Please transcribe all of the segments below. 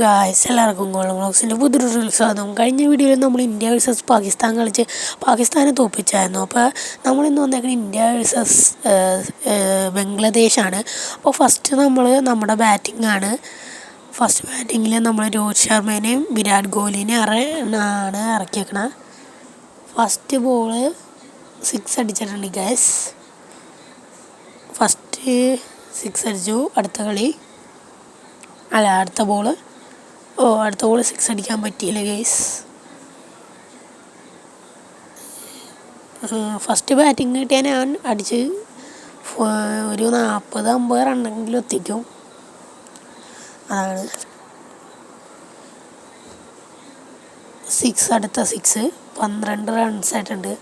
Guys എല്ലാവർക്കും golden വ്ളോഗ്സിൻ്റെ പുതിയൊരു സ്വാഗതം. കഴിഞ്ഞ വീഡിയോയിൽ നമ്മൾ ഇന്ത്യ വേഴ്സസ് പാകിസ്ഥാൻ കളിച്ച് പാകിസ്ഥാനെ തോൽപ്പിച്ചായിരുന്നു. അപ്പോൾ നമ്മളിന്ന് വന്നേക്കുന്നത് ഇന്ത്യ വേഴ്സസ് ബംഗ്ലാദേശാണ്. അപ്പോൾ ഫസ്റ്റ് നമ്മുടെ ബാറ്റിംഗ് ആണ്. ഫസ്റ്റ് ബാറ്റിങ്ങിൽ നമ്മൾ രോഹിത് ശർമ്മേനെയും വിരാട് കോഹ്ലിനെയും ആണ് ഇറക്കിയേക്കണത്. ഫസ്റ്റ് ബോള് 6 അടിച്ചിട്ടുണ്ട് ഗായ്സ്. ഫസ്റ്റ് 6 അടിച്ചു. അടുത്ത ബോള് 6 അടിക്കാൻ പറ്റിയില്ല ഗൈസ്. ഫസ്റ്റ് ബാറ്റിംഗ് കിട്ടിയാൽ ഞാൻ അടിച്ച് ഒരു 40-50 റണ്ണെങ്കിലും എത്തിക്കും. അതാണ് 6 12 റൺസായിട്ടുണ്ട്.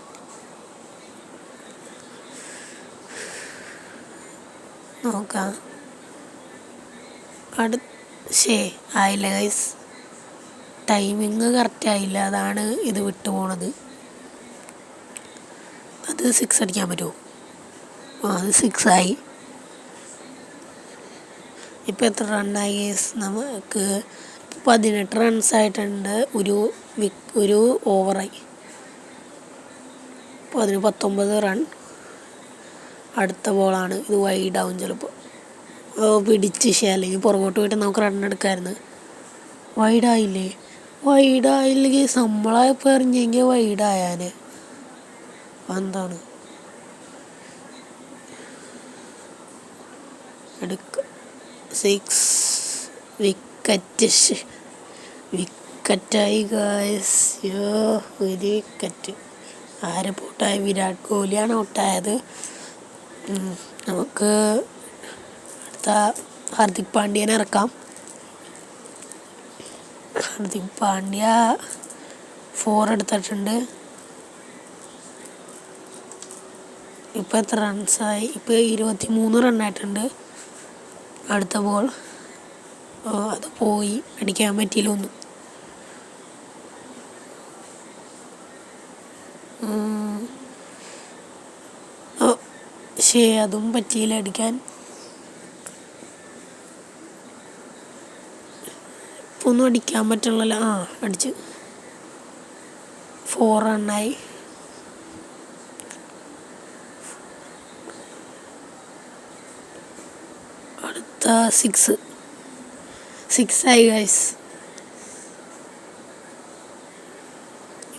നോക്കാം. ആയില്ല ഗൈസ്, ടൈമിങ് കറക്റ്റ് ആയില്ല. അതാണ് ഇത് വിട്ടുപോണത്. അത് 6 അടിക്കാൻ പറ്റുമോ? അത് 6 ആയി. ഇപ്പം എത്ര റണ്ണായി ഗൈസ്? നമുക്ക് 18 റൺസായിട്ടുണ്ട്. ഒരു ഓവറായി. അപ്പോൾ അതിന് 19 റൺ. അടുത്ത ബോളാണ്. ഇത് വൈഡാവും ചിലപ്പോൾ. പിടിച്ച് അല്ലെങ്കിൽ പുറകോട്ട് പോയിട്ട് നമുക്ക് റണ്ണെടുക്കാമായിരുന്നു. വൈഡായില്ലെങ്കിൽ നമ്മളായപ്പോൾ എറിഞ്ഞെങ്കിൽ വൈഡായാൽ എന്താണ് എടുക്കുക. 6 വിക്കറ്റായി ഗായ്സ്. ഒരു വിക്കറ്റ്. ആരെ ഔട്ടായ? വിരാട് കോഹ്ലിയാണ് ഔട്ടായത്. നമുക്ക് ഹാർദിക് പാണ്ഡ്യനെ ഇറക്കാം. ഹാർദിക് പാണ്ഡ്യ 4 എടുത്തിട്ടുണ്ട്. ഇപ്പം എത്ര റൺസായി? ഇപ്പം 23 റണ്ണായിട്ടുണ്ട്. അടുത്ത ബോൾ അത് പോയി. അടിക്കാൻ പറ്റിയില്ല ഒന്നും. അതും പറ്റിയില്ല അടിക്കാൻ. ഒന്നും അടിക്കാൻ പറ്റുള്ളല്ലോ. അടിച്ച് 4 റണ്ണായി. അടുത്ത 6 ആയി ഗൈസ്.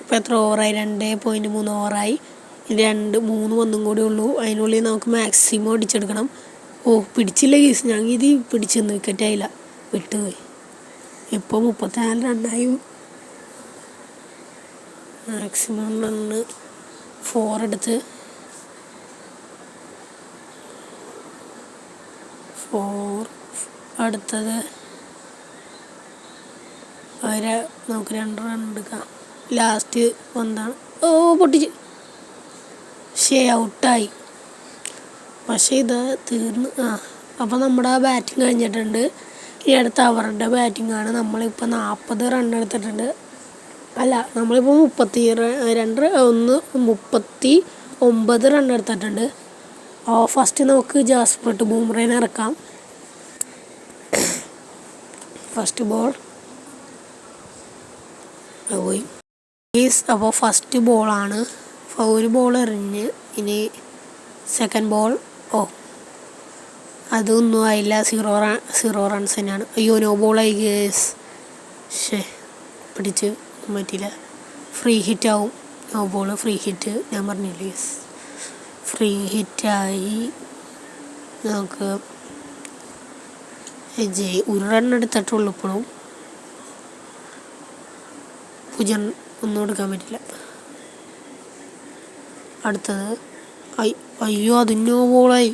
ഇപ്പം എത്ര ഓവറായി? 2.3 ഓവറായി. 3 ഒന്നും കൂടി ഉള്ളൂ. അതിനുള്ളിൽ നമുക്ക് മാക്സിമം അടിച്ചെടുക്കണം. പിടിച്ചില്ല ഗൈസ്. ഞാൻ ഇത് പിടിച്ചെന്ന് വിക്കറ്റായില്ല, വിട്ടുപോയി. ഇപ്പോൾ 34 റണ്ണായി. മാക്സിമം റണ്ണ് 4 എടുത്ത് 4. അടുത്തത് നമുക്ക് 2 റൺ എടുക്കാം. ലാസ്റ്റ് വന്നാണ് പൊട്ടിച്ച് ഔട്ടായി. പക്ഷേ ഇത് തീർന്ന്. അപ്പോൾ നമ്മുടെ ബാറ്റിംഗ് കഴിഞ്ഞിട്ടുണ്ട്. ഈ അടുത്ത അവരുടെ ബാറ്റിംഗ് ആണ്. നമ്മളിപ്പോൾ 40 റൺ എടുത്തിട്ടുണ്ട്. അല്ല, നമ്മളിപ്പോൾ 39 റൺ എടുത്തിട്ടുണ്ട്. ഫസ്റ്റ് നമുക്ക് ജാസ്പ്രീത് ബുംറേനെ ഇറക്കാം. ഫസ്റ്റ് ബോൾ പോയി. അപ്പോൾ ഫസ്റ്റ് ബോളാണ്. ഒരു ബോൾ എറിഞ്ഞ് ഇനി സെക്കൻഡ് ബോൾ. അതൊന്നും ആയില്ല. 0 റൺസ് തന്നെയാണ്. നോ ബോളായി ഗേസ്. പിടിച്ച് പറ്റിയില്ല. ഫ്രീ ഹിറ്റ് ആവും. No ball free hit. ഞാൻ പറഞ്ഞില്ല ഗേസ്, ഫ്രീ ഹിറ്റായി. നമുക്ക് 1 റൺ എടുത്തിട്ടുള്ളൂ. ഇപ്പോഴും 0 ഒന്നും എടുക്കാൻ പറ്റില്ല. അടുത്തത് അത് നോ ബോളായി.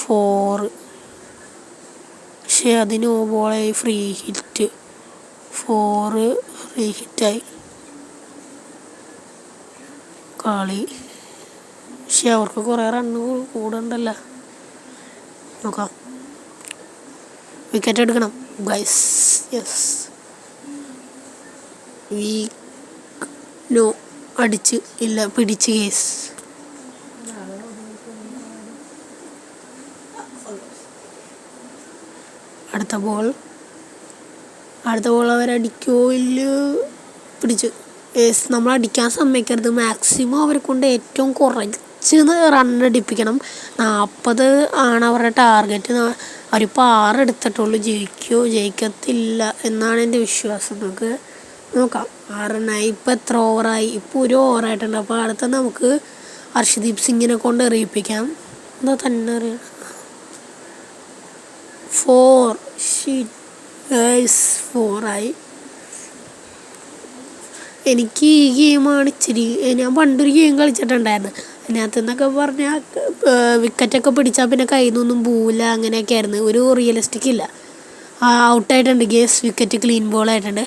4. അത് നോ ബോളായി. Free hit. 4 ഫ്രീ ഹിറ്റായി. കളി അവർക്ക് കുറേ റണ്ണ് കൂടണ്ടല്ലോ. നോക്കാം. വിക്കറ്റ് എടുക്കണം ഗൈസ്. യെസ്. അടിച്ച് ഇല്ല, പിടിച്ച് കേസ്. അടുത്ത ബോൾ അവരടിക്കോ ഇല്ല. പിടിച്ചു. നമ്മൾ അടിക്കാൻ സമ്മതിക്കരുത്. മാക്സിമം അവരെ കൊണ്ട് ഏറ്റവും കുറച്ച് റണ്ണടിപ്പിക്കണം. 40 ആണ് അവരുടെ ടാർഗറ്റ്. അവരിപ്പോൾ 6 എടുത്തിട്ടുള്ളൂ. ജയിക്കത്തില്ല എന്നാണ് എൻ്റെ വിശ്വാസം. നമുക്ക് നോക്കാം. 6 റണ്ണായി. ഇപ്പോൾ എത്ര ഓവറായി? ഇപ്പോൾ 1 ഓവറായിട്ടുണ്ട്. അപ്പോൾ അടുത്ത നമുക്ക് ഹർഷദീപ് സിംഗിനെ കൊണ്ട് എറിയിപ്പിക്കാം. എന്താ തന്നെ അറിയാം. 4 4ആയി. എനിക്ക് ഈ ഗെയിമാണ് ഇച്ചിരി. ഞാൻ പണ്ടൊരു ഗെയിം കളിച്ചിട്ടുണ്ടായിരുന്നു. അതിനകത്ത് എന്നൊക്കെ പറഞ്ഞാൽ വിക്കറ്റൊക്കെ പിടിച്ചാൽ പിന്നെ കയ്യിൽ നിന്നൊന്നും പോവില്ല. അങ്ങനെയൊക്കെ ആയിരുന്നു. ഒരു റിയലിസ്റ്റിക് ഇല്ല. ഔട്ടായിട്ടുണ്ട്. വിക്കറ്റ് ക്ലീൻ ബോൾ ആയിട്ടുണ്ട്.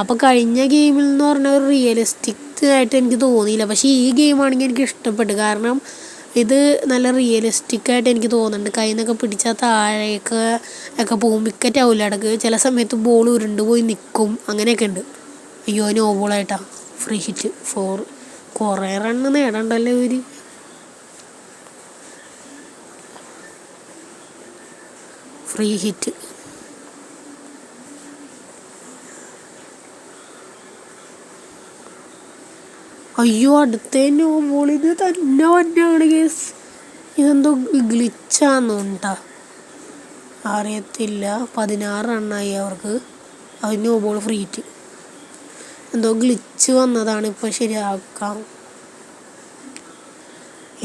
അപ്പോൾ കഴിഞ്ഞ ഗെയിമിൽ എന്ന് പറഞ്ഞാൽ ഒരു റിയലിസ്റ്റിക് ആയിട്ട് എനിക്ക് തോന്നിയില്ല. പക്ഷേ ഈ ഗെയിമാണെങ്കിൽ എനിക്ക് ഇഷ്ടപ്പെട്ടു. കാരണം ഇത് നല്ല റിയലിസ്റ്റിക് ആയിട്ട് എനിക്ക് തോന്നുന്നുണ്ട്. കയ്യിൽ നിന്നൊക്കെ പിടിച്ചാൽ താഴേക്ക് പോകും. വിക്കറ്റ് ആവില്ല. ഇടയ്ക്ക് ചില സമയത്ത് ബോൾ ഉരുണ്ടുപോയി നിൽക്കും. അങ്ങനെയൊക്കെ ഉണ്ട്. അയ്യോ, നോ ബോളായിട്ടാണ്. Free hit 4. കുറേ റണ്ണ് നേടണ്ടല്ലോ ഇവർ. Free hit. അയ്യോ, അടുത്ത നോ ബോൾ. ഇത് തന്നെ വന്നാണ് കേസ്. ഇതെന്തോ ഗ്ലിച്ചാന്നുണ്ടാ അറിയത്തില്ല. 16 റണ്ണായി അവർക്ക്. അത് നോ ബോൾ ഫ്രീ ഹിറ്റ്. എന്തോ ഗ്ലിച്ച് വന്നതാണ്. ഇപ്പോൾ ശരിയാക്കാം.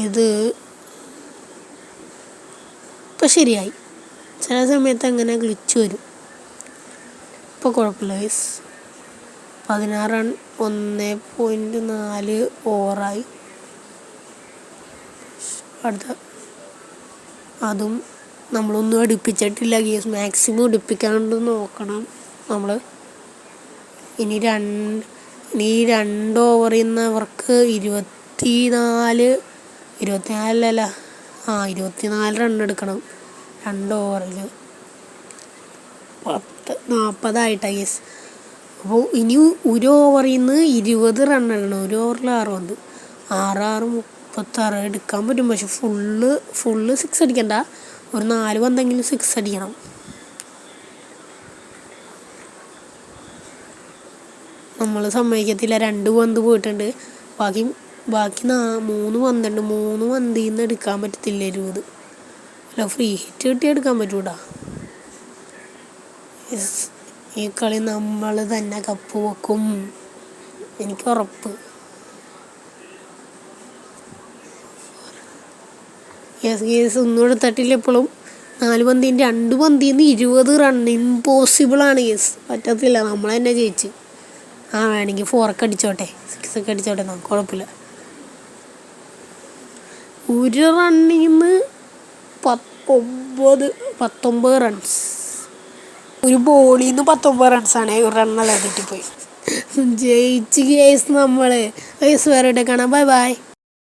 ഇത് ഇപ്പോൾ ശരിയായി. ചില സമയത്ത് അങ്ങനെ ഗ്ലിച്ച് വരും. ഇപ്പോൾ കുഴപ്പമില്ല ഗൈസ്. 16 റൺ 1.4 ഓവറായി. അടുത്ത അതും നമ്മളൊന്നും അടുപ്പിച്ചിട്ടില്ല ഗേസ്. മാക്സിമം അടുപ്പിക്കാണ്ട് നോക്കണം നമ്മൾ. ഇനി 2 ഓവറിൽ നിന്ന് അവർക്ക് 24 റൺ എടുക്കണം. 2 ഓവറിൽ 40 ഗേസ്. അപ്പോൾ ഇനി 1 ഓവറിൽ നിന്ന് 20 റൺ ഇടണം. 1 ഓവറിൽ 6 പന്ത്. 36 എടുക്കാൻ പറ്റും. പക്ഷെ ഫുള്ള് 6 അടിക്കണ്ട. ഒരു 4 പന്തെങ്കിലും 6 അടിക്കണം. നമ്മൾ സമ്മതിക്കത്തില്ല. 2 പന്ത് പോയിട്ടുണ്ട്. ബാക്കി 3 പന്തുണ്ട്. 3 പന്തിൽ നിന്ന് എടുക്കാൻ പറ്റത്തില്ല 20. അല്ല, ഫ്രീ ഹിറ്റ് കിട്ടിയാൽ എടുക്കാൻ പറ്റൂടാ. ഈ കളി നമ്മൾ തന്നെ കപ്പ് വെക്കും, എനിക്ക് ഉറപ്പ്. ഒന്നും എടുത്തിട്ടില്ല ഇപ്പോഴും. 4 പന്തിൽ 2 പന്തിൽ നിന്ന് 20 റൺ. ഇമ്പോസിബിളാണ് പറ്റത്തില്ല. നമ്മൾ തന്നെ ജയിച്ച്. വേണമെങ്കിൽ 4 അടിച്ചോട്ടെ, 6 അടിച്ചോട്ടെ, നമുക്ക് കുഴപ്പമില്ല. 1 റണ്ണിൽ നിന്ന് 19 റൺസ്. ഒരു ബോളിൽ നിന്ന് 19 റൺസാണ്. 1 റണ്ണെല്ലാം കിട്ടിപ്പോയി. ജയിച്ച് കേസ് നമ്മൾ. വേറെ കാണാം. Bye bye.